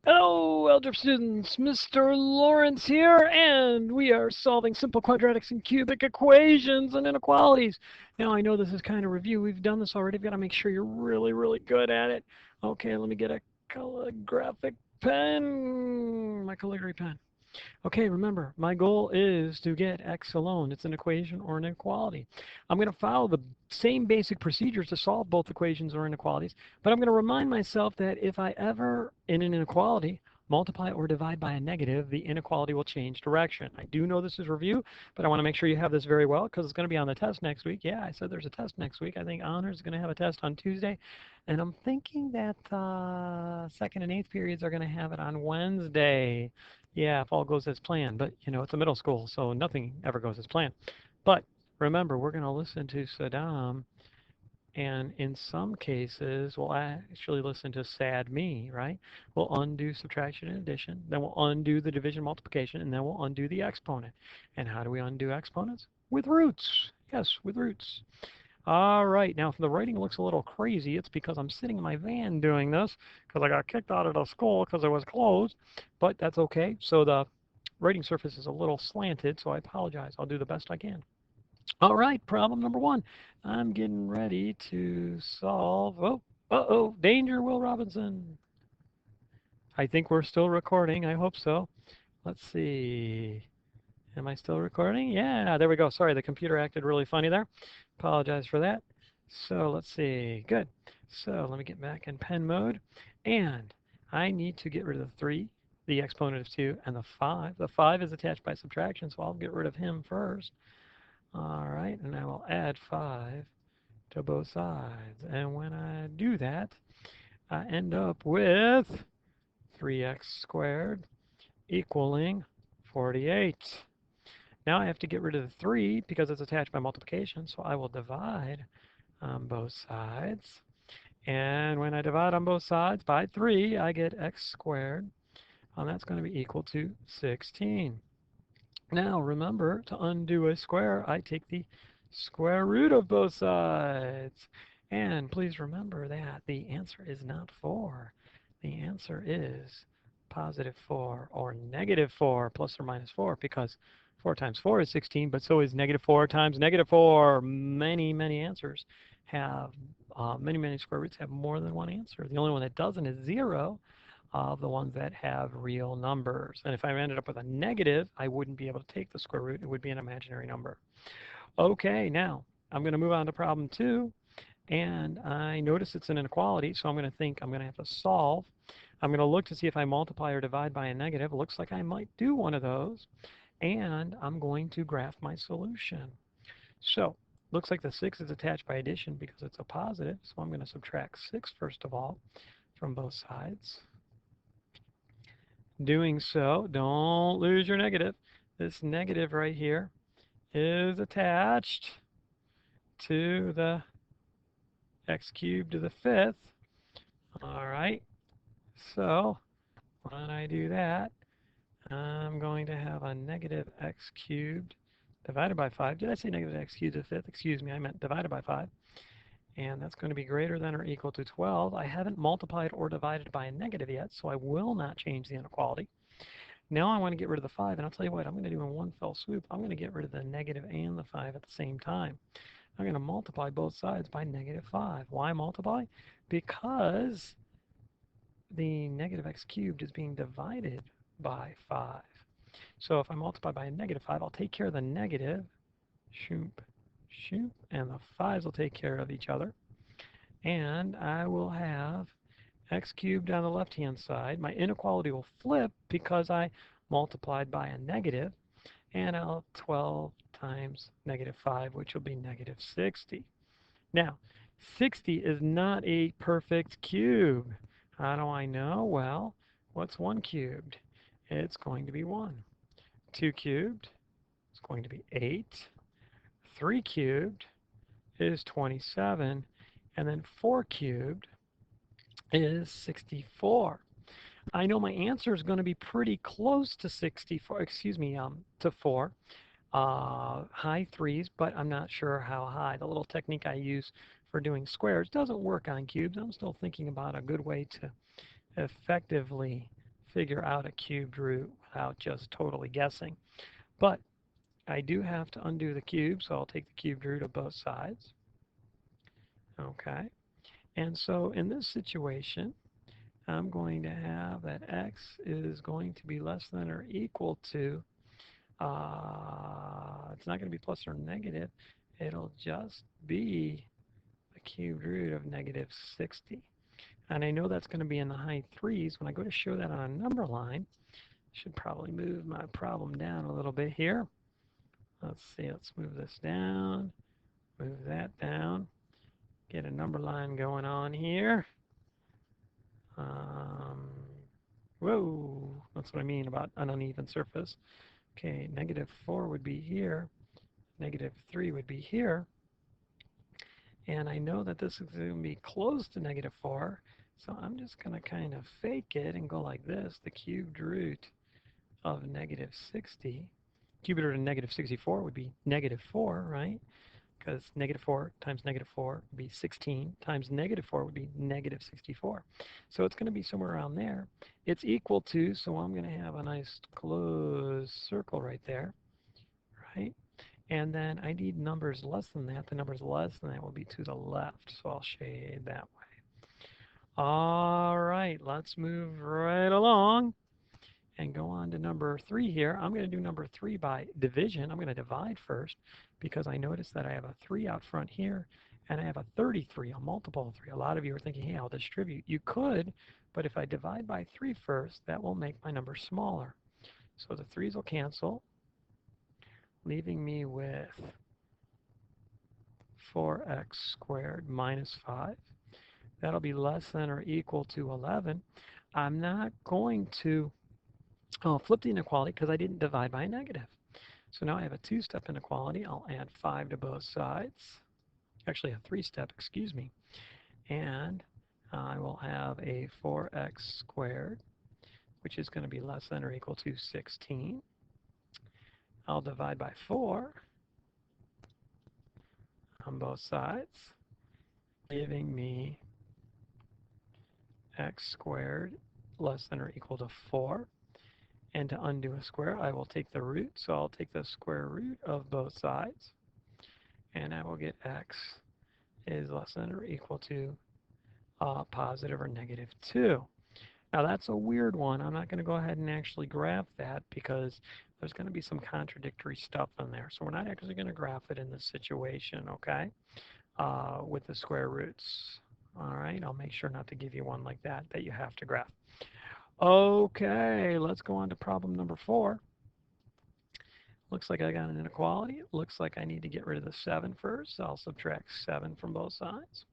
Hello, algebra students. Mr. Lawrence here, and we are solving simple quadratics and cubic equations and inequalities. Now, I know this is kind of review. We've done this already. I've got to make sure you're really, really good at it. Okay, let me get a calligraphic pen, my calligraphy pen. Okay, remember, my goal is to get x alone. It's an equation or an inequality. I'm going to follow the same basic procedures to solve both equations or inequalities, but I'm going to remind myself that if I ever, in an inequality, multiply or divide by a negative, the inequality will change direction. I do know this is review, but I want to make sure you have this very well because it's going to be on the test next week. Yeah, I said there's a test next week. I think honors is going to have a test on Tuesday, and I'm thinking that second and eighth periods are going to have it on Wednesday. Yeah, if all goes as planned, but it's a middle school, so nothing ever goes as planned. But remember, we're going to listen to Saddam, and in some cases, we'll actually listen to sad me, right? We'll undo subtraction and addition, then we'll undo the division multiplication, and then we'll undo the exponent. And how do we undo exponents? With roots. Yes, with roots. All right, now if the writing looks a little crazy, it's because I'm sitting in my van doing this because I got kicked out of the school because it was closed, but that's okay. So the writing surface is a little slanted, so I apologize. I'll do the best I can. All right, problem number one. I'm getting ready to solve. Oh, uh-oh, danger, Will Robinson. I think we're still recording. I hope so. Let's see. Am I still recording? Yeah, there we go. Sorry, the computer acted really funny there. Apologize for that. So let's see. Good. So let me get back in pen mode. And I need to get rid of the 3, the exponent of 2, and the 5. The 5 is attached by subtraction, so I'll get rid of him first. All right, and I will add 5 to both sides. And when I do that, I end up with 3x squared equaling 48. Now I have to get rid of the 3 because it's attached by multiplication, so I will divide on both sides. And when I divide on both sides by 3, I get x squared, and that's going to be equal to 16. Now remember, to undo a square, I take the square root of both sides. And please remember that the answer is not 4. The answer is positive 4 or negative 4 plus or minus 4 because 4 times 4 is 16, but so is negative 4 times negative 4. Many, many answers have, many square roots have more than one answer. The only one that doesn't is 0 of the ones that have real numbers. And if I ended up with a negative, I wouldn't be able to take the square root. It would be an imaginary number. Okay, now I'm going to move on to problem 2. And I notice it's an inequality, so I'm going to think I'm going to have to solve. I'm going to look to see if I multiply or divide by a negative. It looks like I might do one of those. And I'm going to graph my solution. So looks like the 6 is attached by addition because it's a positive. So I'm going to subtract 6 first of all from both sides. Doing so, don't lose your negative. This negative right here is attached to the x cubed to the 5th. All right, so when I do that, I'm going to have a negative x cubed divided by 5. Did I say negative x cubed to the 5th? Excuse me, I meant divided by 5. And that's going to be greater than or equal to 12. I haven't multiplied or divided by a negative yet, so I will not change the inequality. Now I want to get rid of the 5, and I'll tell you what, I'm going to do in one fell swoop. I'm going to get rid of the negative and the 5 at the same time. I'm going to multiply both sides by negative 5. Why multiply? Because the negative x cubed is being divided by 5. So if I multiply by a negative 5, I'll take care of the negative, shoop, shoop, and the 5s will take care of each other. And I will have x cubed on the left-hand side. My inequality will flip because I multiplied by a negative, and I'll have 12 times negative 5, which will be negative 60. Now, 60 is not a perfect cube. How do I know? Well, what's 1 cubed? It's going to be 1. 2 cubed is going to be 8. 3 cubed is 27. And then 4 cubed is 64. I know my answer is going to be pretty close to 64, excuse me, to 4, high 3s, but I'm not sure how high. The little technique I use for doing squares doesn't work on cubes. I'm still thinking about a good way to effectively figure out a cubed root without just totally guessing. But I do have to undo the cube, so I'll take the cubed root of both sides. Okay. And so in this situation, I'm going to have that x is going to be less than or equal to, it's not going to be plus or negative, it'll just be the cubed root of negative 60. And I know that's going to be in the high threes. When I go to show that on a number line, I should probably move my problem down a little bit here. Let's see, let's move this down, move that down, get a number line going on here. Um, Whoa, that's what I mean about an uneven surface. Okay, negative 4 would be here, negative 3 would be here, and I know that this is going to be close to negative 4, so I'm just going to kind of fake it and go like this. The cubed root of negative 60, cubed root of negative 64 would be negative 4, right? Because negative 4 times negative 4 would be 16, times negative 4 would be negative 64. So it's going to be somewhere around there. It's equal to, so I'm going to have a nice closed circle right there, right? And then I need numbers less than that. The numbers less than that will be to the left, so I'll shade that way. All right, let's move right along and go on to number 3 here. I'm going to do number 3 by division. I'm going to divide first because I notice that I have a 3 out front here and I have a 33, a multiple of 3. A lot of you are thinking, hey, I'll distribute. You could, but if I divide by 3 first, that will make my number smaller. So the 3's will cancel, leaving me with 4x squared minus 5. That'll be less than or equal to 11. I'm not going to flip the inequality because I didn't divide by a negative. So now I have a two-step inequality. I'll add 5 to both sides. Actually, a three-step, excuse me. And I will have a 4x squared, which is going to be less than or equal to 16. I'll divide by 4 on both sides, giving me x squared less than or equal to 4. And to undo a square, I will take the root. So I'll take the square root of both sides. And I will get x is less than or equal to positive or negative 2. Now that's a weird one. I'm not going to go ahead and actually graph that because there's going to be some contradictory stuff in there. So we're not actually going to graph it in this situation, okay, with the square roots. All right, I'll make sure not to give you one like that you have to graph. Okay, let's go on to problem number 4. Looks like I got an inequality. It looks like I need to get rid of the 7 first. So I'll subtract 7 from both sides.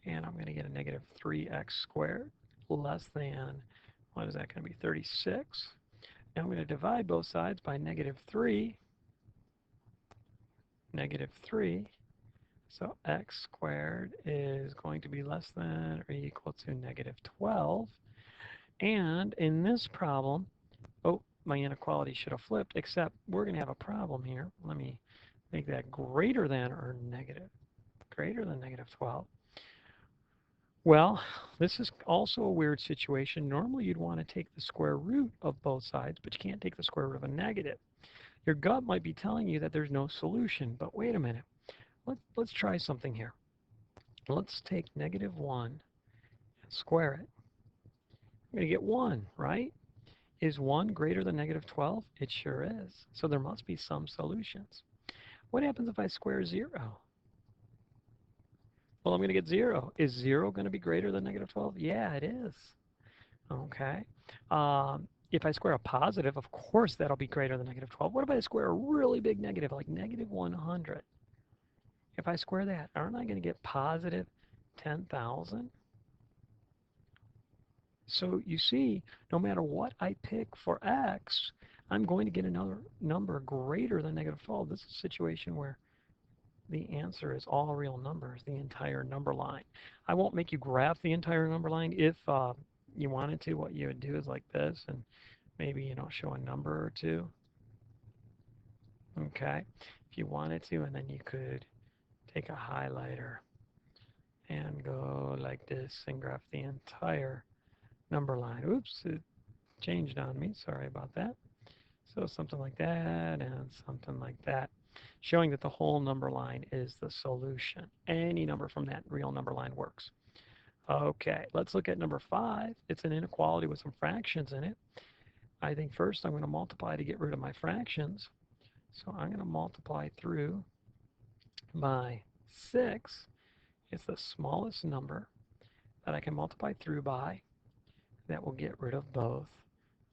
And I'm going to get a negative 3x squared less than, what is that going to be, 36. Now I'm going to divide both sides by negative 3. Negative 3. So x squared is going to be less than or equal to negative 12. And in this problem, oh, my inequality should have flipped, except we're going to have a problem here. Let me make that greater than or negative, greater than negative 12. Well, this is also a weird situation. Normally you'd want to take the square root of both sides, but you can't take the square root of a negative. Your gut might be telling you that there's no solution, but wait a minute. Let's try something here. Let's take negative 1 and square it. I'm going to get 1, right? Is 1 greater than negative 12? It sure is. So there must be some solutions. What happens if I square 0? Well, I'm going to get 0. Is 0 going to be greater than negative 12? Yeah, it is. Okay. If I square a positive, of course that'll be greater than negative 12. What if I square a really big negative, like negative 100? If I square that, aren't I going to get positive 10,000? So you see, no matter what I pick for x, I'm going to get another number greater than negative 12. This is a situation where the answer is all real numbers, the entire number line. I won't make you graph the entire number line. If you wanted to, what you would do is like this, and maybe, you know, show a number or two. Okay, if you wanted to, and then you could take a highlighter and go like this and graph the entire number line. Oops, it changed on me. Sorry about that. So something like that and something like that, showing that the whole number line is the solution. Any number from that real number line works. Okay, let's look at number 5. It's an inequality with some fractions in it. I think first I'm going to multiply to get rid of my fractions. So I'm going to multiply through by 6. It's the smallest number that I can multiply through by that will get rid of both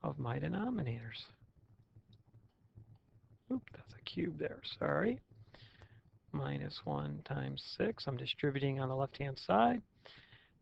of my denominators. Oop, that's a cube there, sorry. Minus 1 times 6. I'm distributing on the left-hand side.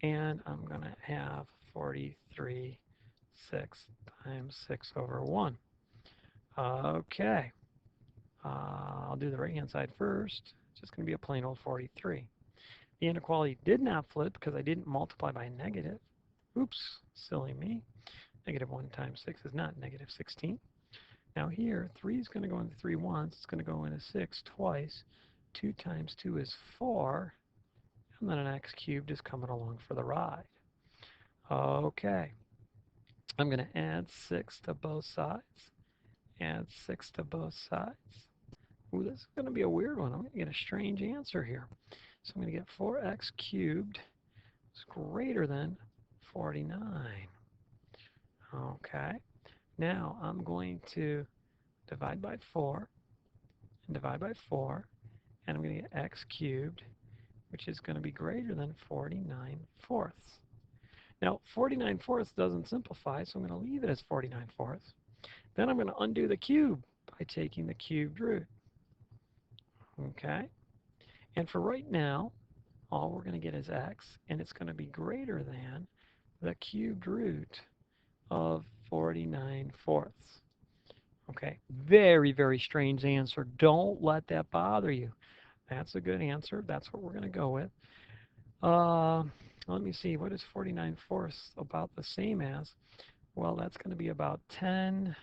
And I'm going to have 43 6 times 6 over 1. Okay. I'll do the right-hand side first. It's just going to be a plain old 43. The inequality did not flip because I didn't multiply by negative. Oops, silly me. Negative 1 times 6 is not negative 16. Now here, 3 is going to go into 3 once. It's going to go into 6 twice. 2 times 2 is 4. And then an x cubed is coming along for the ride. Okay. I'm going to add 6 to both sides. Add 6 to both sides. Ooh, this is going to be a weird one. I'm going to get a strange answer here. So I'm going to get 4x cubed is greater than 49. Okay. Now I'm going to divide by 4 and divide by 4. And I'm going to get x cubed, which is going to be greater than 49 fourths. Now, 49 fourths doesn't simplify, so I'm going to leave it as 49 fourths. Then I'm going to undo the cube by taking the cubed root. Okay? And for right now, all we're going to get is x, and it's going to be greater than the cubed root of 49 fourths. Okay? Very, very strange answer. Don't let that bother you. That's a good answer. That's what we're going to go with. Let me see. What is 49 fourths about the same as? Well, that's going to be about 10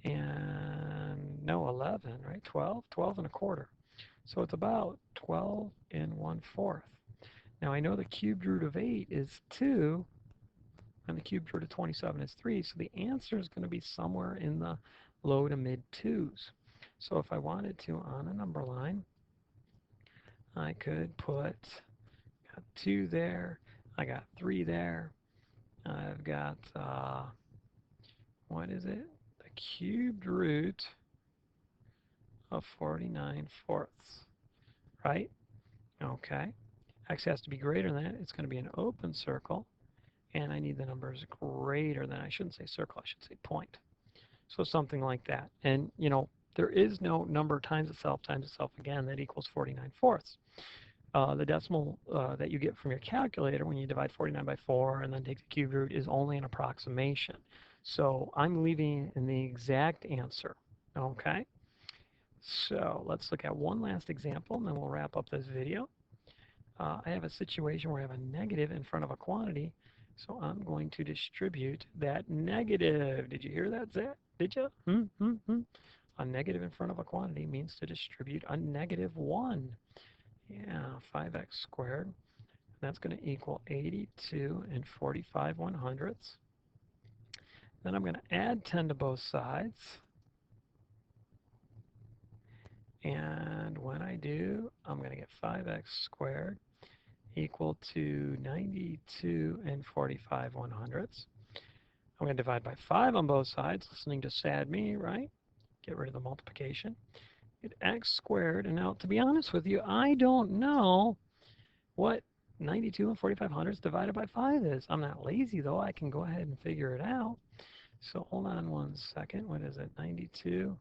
and no 11, right? 12, 12 and a quarter. So it's about 12 and 1/4. Now I know the cubed root of 8 is 2 and the cubed root of 27 is 3. So the answer is going to be somewhere in the low to mid 2s. So if I wanted to on a number line, I could put 2 there. I got 3 there. I've got, what is it? The cubed root of 49 fourths, right? Okay. X has to be greater than that. It's going to be an open circle. And I need the numbers greater than, I shouldn't say circle, I should say point. So something like that. And, you know, there is no number times itself again that equals 49 fourths. The decimal that you get from your calculator when you divide 49 by 4 and then take the cube root is only an approximation. So I'm leaving in the exact answer. Okay? So let's look at one last example and then we'll wrap up this video. I have a situation where I have a negative in front of a quantity, so I'm going to distribute that negative. Did you hear that, Zach? Did you? A negative in front of a quantity means to distribute a negative 1. Yeah, 5x squared. That's going to equal 82 and 45 1/100. Then I'm going to add 10 to both sides. And when I do, I'm going to get 5x squared equal to 92 and 45 1/100. I'm going to divide by 5 on both sides, listening to sad me, right? Get rid of the multiplication. Get x squared, and now to be honest with you, I don't know what 92 and 45 hundredths divided by 5 is. I'm not lazy though, I can go ahead and figure it out. So hold on one second, what is it, 92?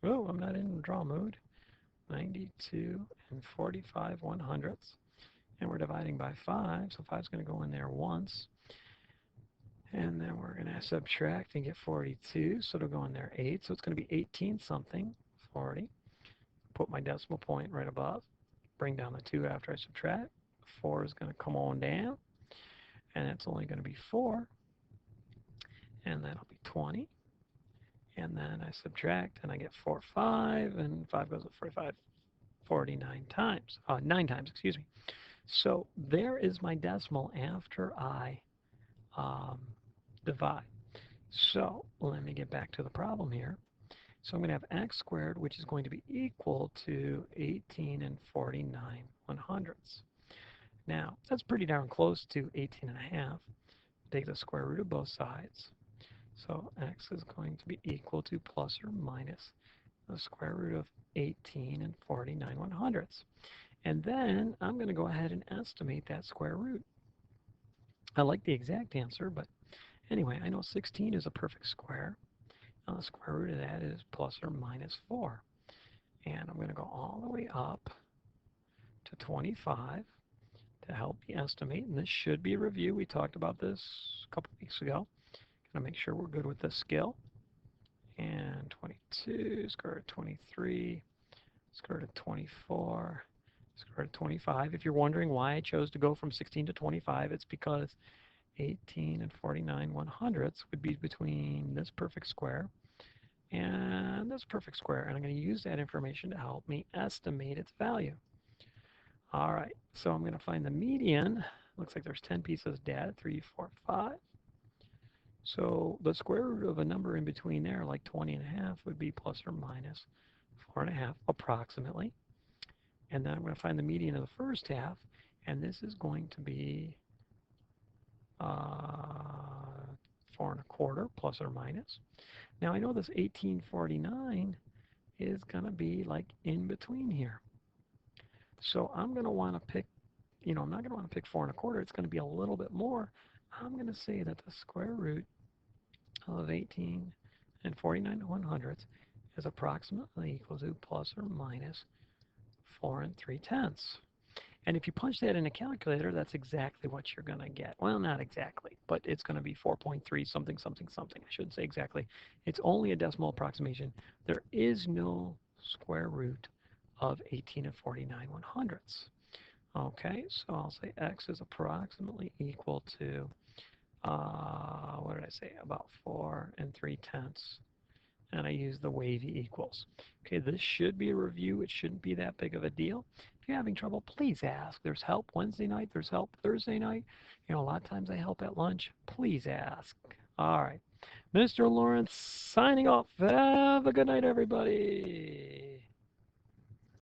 Oh, I'm not in draw mode. 92 and 45 1/100. And we're dividing by 5, so 5 is going to go in there once. And then we're going to subtract and get 42, so it'll go in there 8. So it's going to be 18 something, 40. Put my decimal point right above. Bring down the 2 after I subtract. 4 is going to come on down. And it's only going to be 4. And that'll be 20. And then I subtract and I get 4, 5. And 5 goes with 45, 49 times. 9 times, excuse me. So there is my decimal after I um, divide. So let me get back to the problem here. So I'm going to have x squared, which is going to be equal to 18 and 49 100ths. Now, that's pretty darn close to 18 and a half. Take the square root of both sides. So x is going to be equal to plus or minus the square root of 18 and 49 100ths. And then I'm going to go ahead and estimate that square root. I like the exact answer, but anyway, I know 16 is a perfect square. Now the square root of that is plus or minus 4. And I'm going to go all the way up to 25 to help me estimate. And this should be a review. We talked about this a couple weeks ago. Going to make sure we're good with this skill. And 22, square root of 23, square root of 24, square root of 25. If you're wondering why I chose to go from 16 to 25, it's because 18 and 49 100ths would be between this perfect square and this perfect square. And I'm going to use that information to help me estimate its value. All right, so I'm going to find the median. Looks like there's 10 pieces of data, 3, 4, 5. So the square root of a number in between there, like 20 and a half, would be plus or minus 4 and a half, approximately. And then I'm going to find the median of the first half, and this is going to be 4 and a quarter, plus or minus. Now I know this 1849 is going to be like in between here. So I'm going to want to pick, I'm not going to want to pick 4 and a quarter. It's going to be a little bit more. I'm going to say that the square root of 18 and 49 100ths is approximately equal to plus or minus 4 and 3/10. And if you punch that in a calculator, that's exactly what you're going to get. Well, not exactly, but it's going to be 4.3 something, something, something. I shouldn't say exactly. It's only a decimal approximation. There is no square root of 18 and 49 100ths. Okay, so I'll say x is approximately equal to, what did I say, about 4 and 3/10. And I use the wavy equals. Okay, this should be a review. It shouldn't be that big of a deal. If you're having trouble, please ask. There's help Wednesday night. There's help Thursday night. A lot of times I help at lunch. Please ask. All right. Mr. Lawrence signing off. Have a good night, everybody.